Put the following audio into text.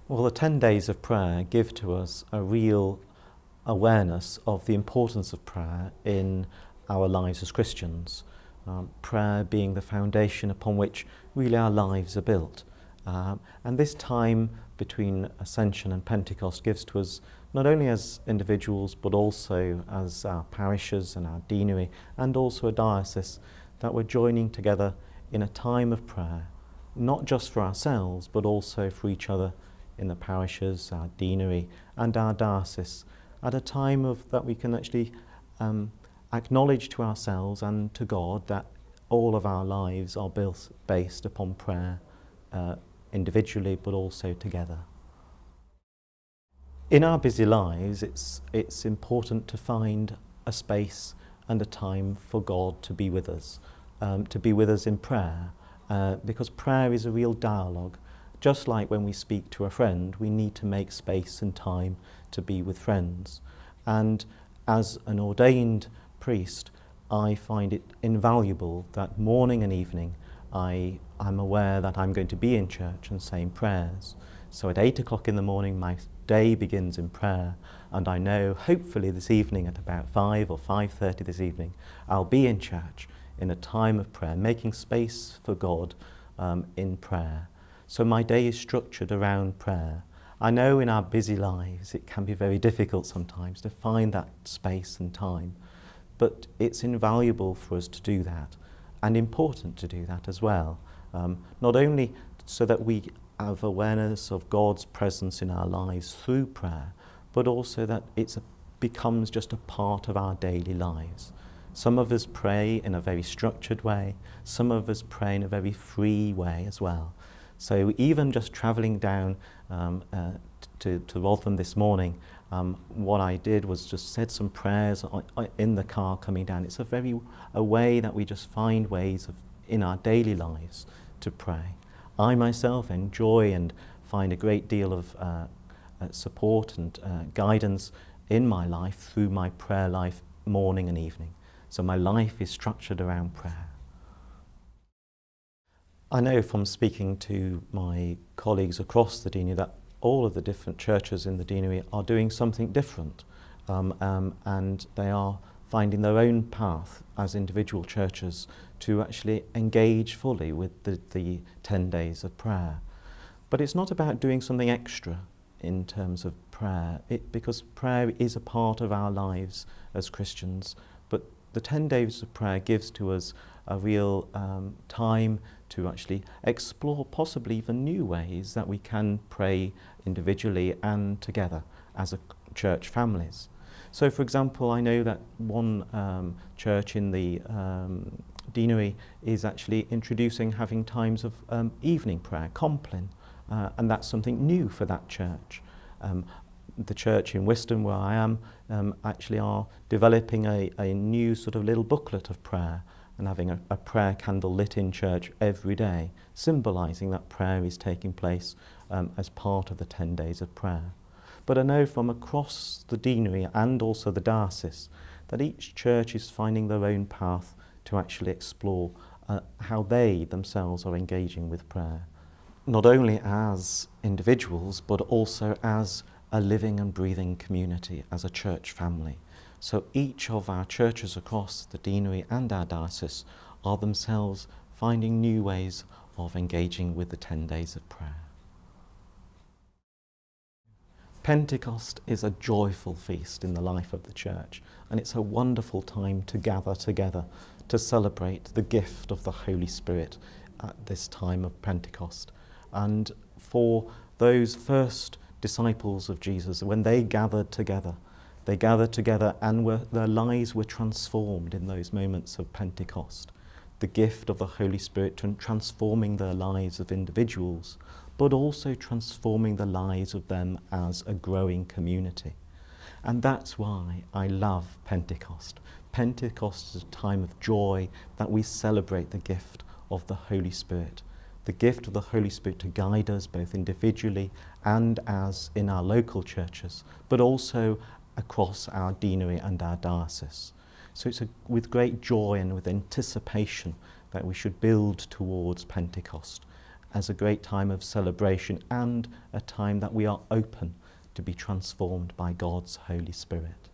Well, the 10 days of prayer give to us a real awareness of the importance of prayer in our lives as Christians. Prayer being the foundation upon which really our lives are built. And this time between Ascension and Pentecost gives to us, not only as individuals, but also as our parishes and our deanery, and also a diocese, that we're joining together in a time of prayer, not just for ourselves, but also for each other in the parishes, our deanery, and our diocese, at a time of that we can actually acknowledge to ourselves and to God that all of our lives are based upon prayer, individually but also together. In our busy lives, it's important to find a space and a time for God to be with us in prayer, because prayer is a real dialogue. Just like when we speak to a friend, we need to make space and time to be with friends. And as an ordained priest, I find it invaluable that morning and evening I'm aware that I'm going to be in church and saying prayers. So at 8 o'clock in the morning, my day begins in prayer, and I know hopefully this evening at about 5 or 5:30 this evening, I'll be in church in a time of prayer, making space for God in prayer. So my day is structured around prayer. I know in our busy lives it can be very difficult sometimes to find that space and time, but it's invaluable for us to do that, and important to do that as well. Not only so that we have awareness of God's presence in our lives through prayer, but also that it becomes just a part of our daily lives. Some of us pray in a very structured way, some of us pray in a very free way as well. So even just travelling down to Rotherham this morning, what I did was just said some prayers in the car coming down. It's a way that we just find ways in our daily lives to pray. I myself enjoy and find a great deal of support and guidance in my life through my prayer life morning and evening. So my life is structured around prayer. I know from speaking to my colleagues across the deanery that all of the different churches in the deanery are doing something different, and they are finding their own path as individual churches to actually engage fully with the 10 days of prayer. But it's not about doing something extra in terms of prayer, because prayer is a part of our lives as Christians, but the 10 days of prayer gives to us a real time to actually explore possibly even new ways that we can pray individually and together as a church families. So for example, I know that one church in the deanery is actually introducing having times of evening prayer, Compline, and that's something new for that church. The church in Wiston, where I am, actually are developing a new sort of little booklet of prayer and having a prayer candle lit in church every day, symbolising that prayer is taking place as part of the 10 days of prayer. But I know from across the deanery and also the diocese that each church is finding their own path to actually explore how they themselves are engaging with prayer, not only as individuals but also as a living and breathing community, as a church family. So each of our churches across the deanery and our diocese are themselves finding new ways of engaging with the 10 days of prayer. Pentecost is a joyful feast in the life of the church, and it's a wonderful time to gather together to celebrate the gift of the Holy Spirit at this time of Pentecost. And for those first disciples of Jesus, when they gathered together and their lives were transformed in those moments of Pentecost. The gift of the Holy Spirit transforming their lives of individuals, but also transforming the lives of them as a growing community. And that's why I love Pentecost. Pentecost is a time of joy that we celebrate the gift of the Holy Spirit. The gift of the Holy Spirit to guide us both individually and as in our local churches, but also across our deanery and our diocese. So it's with great joy and with anticipation that we should build towards Pentecost as a great time of celebration and a time that we are open to be transformed by God's Holy Spirit.